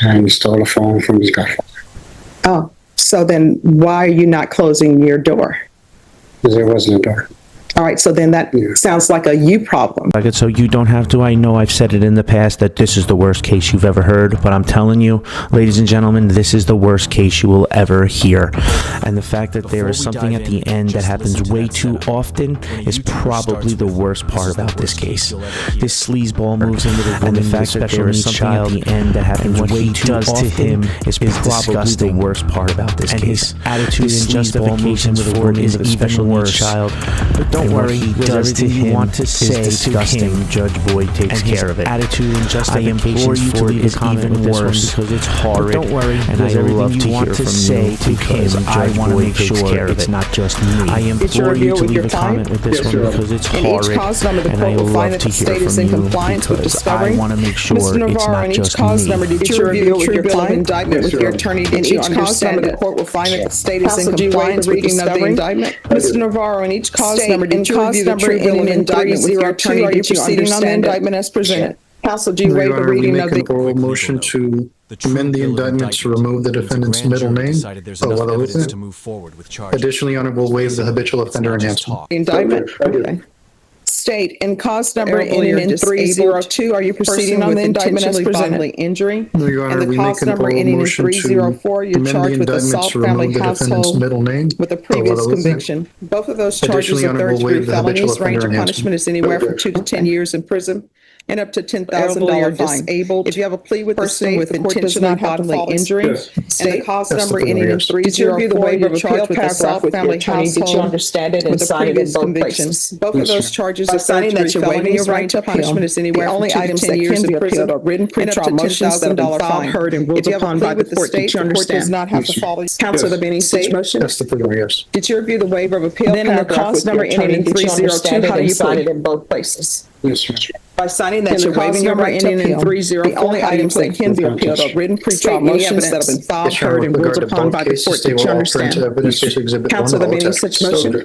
and stole a phone from his godfather. Oh, so then why are you not closing your door? Because there wasn't a door. All right, so then that sounds like a you problem. So you don't have to. I know I've said it in the past that this is the worst case you've ever heard, but I'm telling you, ladies and gentlemen, this is the worst case you will ever hear. And the fact that there is something at the end that happens way too often is probably the worst part about this case. This sleazeball moves into the and the fact that there is something at the end that happens way too often is probably the worst part about this case. Attitude and justification for it is even worse. Child, but don't worry, he does to him want to say disgusting. Judge Boyd takes care of it. Attitude and justification for it is even worse because it's horrid. Don't worry, and I love to hear from you because I want to make sure it's not just me. I implore you to leave a comment with this one because it's horrid, and I love to hear from you because I want to make sure it's not just me. Did you review with your client indictment with your attorney? Did you understand that the court will find that the state is in compliance with reading of the indictment? Mr. Navarro, in each cause number, did you review the true bill of indictment with your attorney? Did you proceeding on the indictment as presented? Counsel, do you waive the reading of the oral motion to amend the indictment to remove the defendant's middle name? Additionally, Your Honor, will waive the habitual offender enhancement. indictment? Okay. State, in cause number ending in 302, are you proceeding on the indictment as presented? Injury? No, Your Honor, And the we cause make an number oral ending in motion to 304, you're amend the charged with indictment assault to remove family the defendant's household middle name. with a previous what was it? conviction. Both of those charges Additionally, are Your Honor, will third-degree waive the habitual felonies. Range offender of punishment is anywhere from 2 to 10 years in prison and up to $10,000 fine. Disabled. If you have a plea with the state, with intentional bodily injury, and the cause number ending in 304, you're charged with assault family household. Did you understand it and with a sign it in previous both conviction. places? Both of those charges are signing third-degree that you're waiving felonies. your right Range to of punishment is anywhere from only 2 to items 10 that years can be in prison appealed are written and up to pretrial motions that have been $10,000 filed, fine. heard, and ruled If you have a upon plea by with the the court, state, did you the court does understand? not have to follow. Counsel, there be any such motion? That's the plea, yes. Did you review the waiver of appeal Then in the paragraph cause with your number ending attorney? in Did you 302, understand how do you sign plead? it in both places? Yes, sir. By signing That that, you're you're waiving waiving your your right right to to appeal. appeal. The only items that can be appealed are written pretrial motions that have been filed, Yes, Your Honor, heard, and with ruled regard to upon both by the cases, court. they Did will you all understand? print evidence case exhibit Counsel, one, there all be any attached. such motion?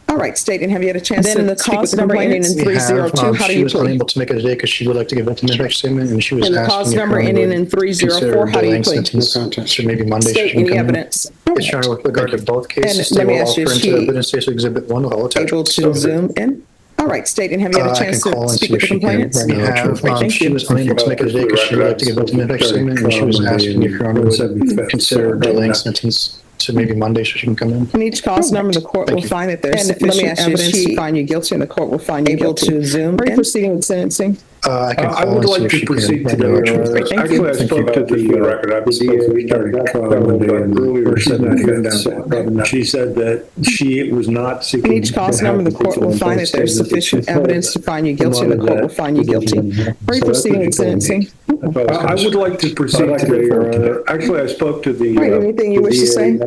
All right, state, and have you had a chance Then in to the speak with cause the number ending complainants? in We have, 302, how do she you was plead? unable to make it today because she would like to give an impact statement, and she was And the asking cause if number Your Honor ending would in 304, consider how do you delaying plead? sentence, so maybe Monday she State, can any come in. evidence? Yes, Your Honor, with regard to both cases, let they me will ask all you, is print she evidence case exhibit one with all Able attachments. to zoom in? All right, state, and have you had a I can chance call to and speak see with if the she can. complainants? We have, Thank she you. was unable to make it today because she would like to give an impact statement, and she was asking if Your Honor would consider delaying sentence to maybe Monday so she can come in. In each cause number, the court will Thank you. find that there's And let me sufficient ask you, is evidence to she find you guilty, and the court will find you able guilty. to zoom Are you in? proceeding with sentencing? I can I call would and see like if to she proceed can. today. Thank you. Actually, I spoke to the record. I was supposed to be starting Monday, and earlier she's not here now. She said that she was not In seeking. each cause to have number, the court will find that there's sufficient evidence to find you guilty, and the court will find you guilty. Are you proceeding with sentencing? I would like to proceed today, Your Honor. Actually, I spoke to the. All right, anything you wish to say?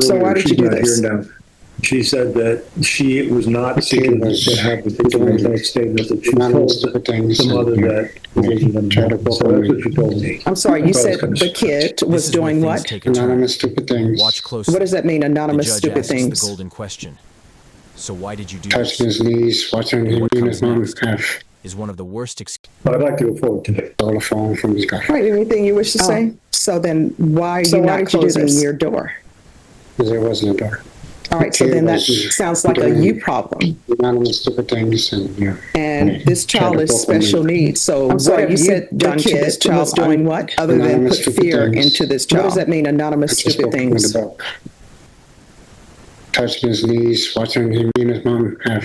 So why did you do this? She said that she was not seeking to have the particular statement that she told some other that. So that's what she told me. I'm sorry, you said the kid was doing what? Anonymous stupid things. Watch closely. What does that mean, The anonymous judge stupid asks things? the golden question. So why did you do Touching this? his knees, watching him What and comes his mom next? have Is one of the worst excuses. But I'd like to go forward today. stole a phone from his All godfather. right, anything you wish to say? So then why are you not closing your door? Because there wasn't a door. All right, so then that sounds like a you problem. Anonymous stupid things and, yeah. And this child is special needs. So I'm sorry, what have you you said done the to kid this child was doing what? other than Anonymous put stupid fear things. into this What child? does that mean, anonymous I just stupid spoke to him things? about touching his knees, watching him and his mom have.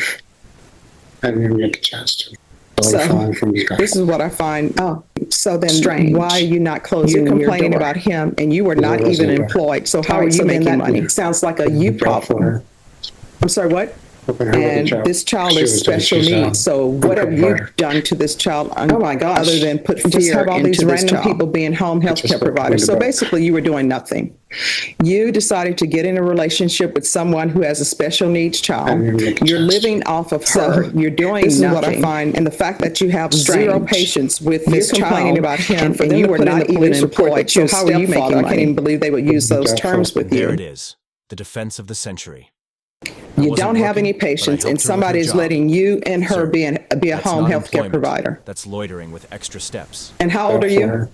I didn't even get the chance to. Stole a So, phone from his This godfather. is what I find. Oh, so then Strange. why are you not closing You're your complaining door? about him, and you were not There wasn't even a door. employed. So how All are right, you so then making that money? Sounds like a you problem. I'm sorry, what? And this child is special needs. So what have you done to this child? Oh my gosh. Other than put Just fear have all into these this random child. people being home health care spoke to him providers. So about- basically, you were doing nothing. You decided to get in a relationship with someone who has a special needs child. You're living off of her. You're doing this is nothing. what I find and the fact that you have strange. zero patience with You're this complaining child about him, and for them you to were put in not the even police report employed. that your So how are you making stepfather- money? I can't even believe they would use those Exactly. terms with There you. it is. The defense of the century. You wasn't don't have working, any but I patience, helped and her with her somebody's job. letting you and her Sir, be a That's home not health care employment. provider. That's loitering with extra steps. And how old are you?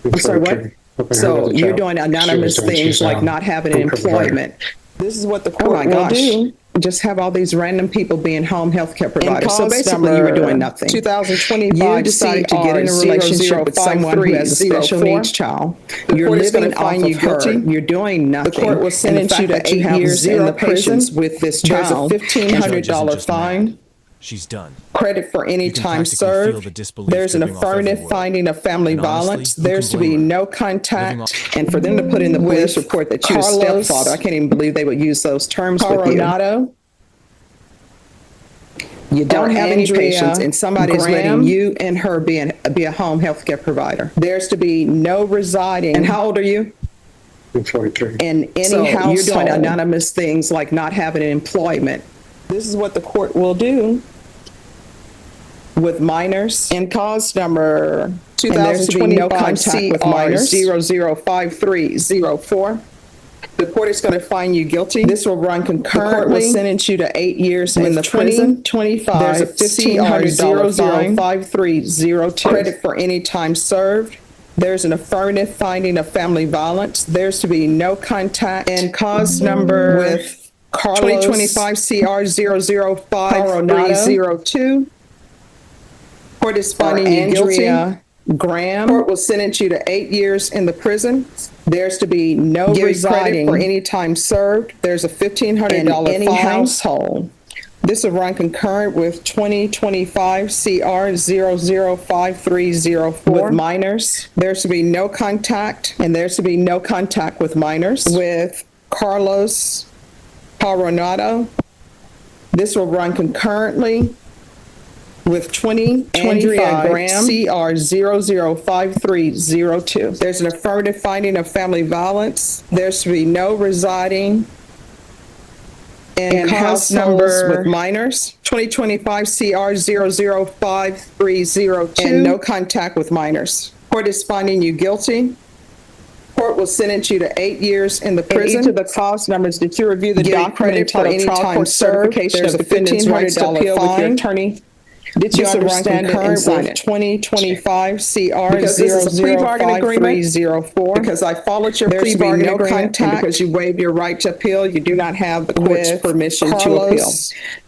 I'm sorry, what? So you're doing anonymous things like not having employment. This is what the court will do. Just have all these random people being home health care providers. So basically you were doing nothing. 2025 you decided to get in a relationship with someone who has a special needs child. You're living off of her. You're doing nothing. The court will sentence you to 8 years in the prison with this child. There's a $1,500 fine. She's done. Credit for any You can time practically feel served. the disbelief There's an dripping off every affirmative word. finding of family And honestly, violence. who can There's to blame be her? no Living contact. And for them to put in the police report that you were stepfather, I can't even believe they would use those terms with you. You don't have any patience, and somebody's letting you and her be a home health care provider. There's to be no residing. And how old are you? I'm 43. In any household. You're doing anonymous things like not having employment. This is what the court will do with minors. And cause number 2025 contact with minors 005304. The court is going to find you guilty. This will run concurrently. The court will sentence you to 8 years in the prison. 2025. There's a $1,500 fine. 5302. Credit for any time served. There's an affirmative finding of family violence. There's to be no contact. And cause number with Carlos 2025 CR 0050302. Court is finding you guilty. Graham. Court will sentence you to 8 years in the prison. There's to be no residing for any time served. There's a $1,500 in any household. This will run concurrent with 2025 CR 005304 with minors. There's to be no contact, and there's to be no contact with minors. With Carlos Coronado, this will run concurrently with 2025 Graham CR 005302. There's an affirmative finding of family violence. There's to be no residing in house numbers with minors. 2025 CR 005302 and no contact with minors. Court is finding you guilty. Court will sentence you to 8 years in the prison. Each of the cause numbers, did you review the document for any time certification of defendant's rights to appeal with your attorney? Did you understand it and sign it? 2025 CR 005304. Because I followed your plea bargaining agreement, because you waived your right to appeal, you do not have the court's permission to appeal.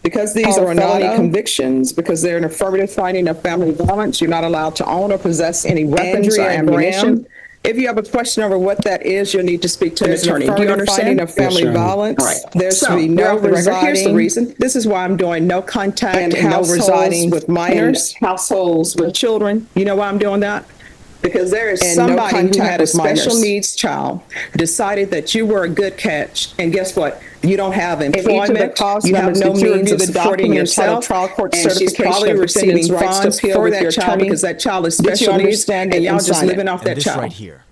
Because these are felony convictions, because they're an affirmative finding of family violence, you're not allowed to own or possess any weapons or ammunition. If you have a question over what that is, you'll need to speak to an attorney. Do you understand? Of family violence. Right. There's to be no residing. Here's the reason. This is why I'm doing no contact and no residing with minors, households with children. You know why I'm doing that? Because there is somebody who had a special needs child, decided that you were a good catch, and guess what? You don't have employment, you have no means of supporting yourself, and she's probably receiving funds for that child because that child is special needs, and y'all just living off that child. Right here.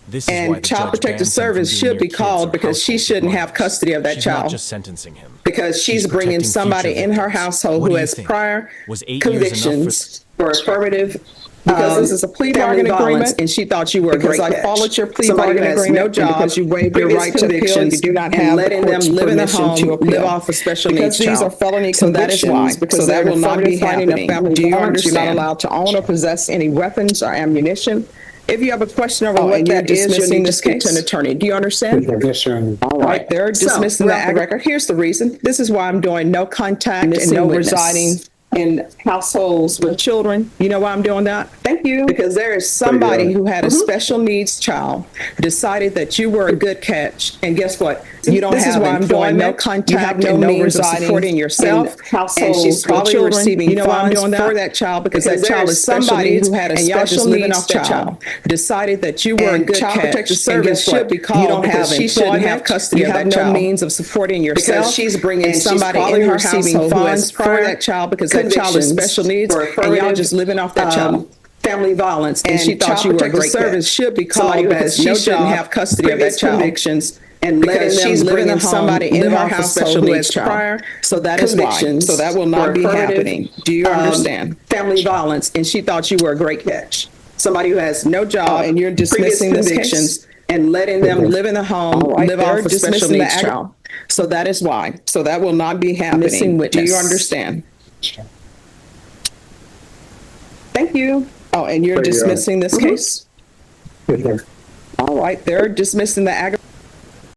This is why And the Child judge Protective bans him from Service being should near be kids called or because she households shouldn't with have minors. custody of that She's not child. just sentencing him. Because she's bringing protecting somebody future in her victims. household What who do you has think? prior Was 8 years enough convictions for affirmative. Because this is a plea bargaining agreement, and she thought you were a great catch. Because I followed your plea bargaining agreement, no job, because you waived your right to appeal, you do not have letting them live in the home, live off a special needs child. Because these are felony convictions, so that is why, because that will not be happening. Do you understand? You're not allowed to own or possess any weapons or ammunition. If you have a question over what that is, you'll need to speak to an attorney. Do you understand? Yes, sir. All right, they're dismissing that record. Here's the reason. This is why I'm doing no contact and no residing in households with children. You know why I'm doing that? Thank you. Because there is somebody who had a special needs child, decided that you were a good catch, and guess what? You don't have employment, you have no means of supporting yourself, and she's probably receiving funds for that child because that child is somebody who had a special needs child, decided that you were a good catch. Child Protective Service should be called. You don't have employment, she shouldn't have custody of that child. You have no means of supporting yourself because she's bringing somebody in her household who has for that child because that child is special needs, and y'all just living off that child. Family violence, and she thought you were a great Service should be called because she shouldn't have custody of that child. Convictions. And because she's living in somebody in her household who has prior, so that is why. So that will not be happening. Do you understand? Family violence, and she thought you were a great catch. Somebody who has no job, and you're dismissing this convictions and letting them live in the home, live off a special needs child. So that is why. So that will not be happening. Do you understand? Thank you. Oh, and you're dismissing this case? With her. All right, they're dismissing the aggravated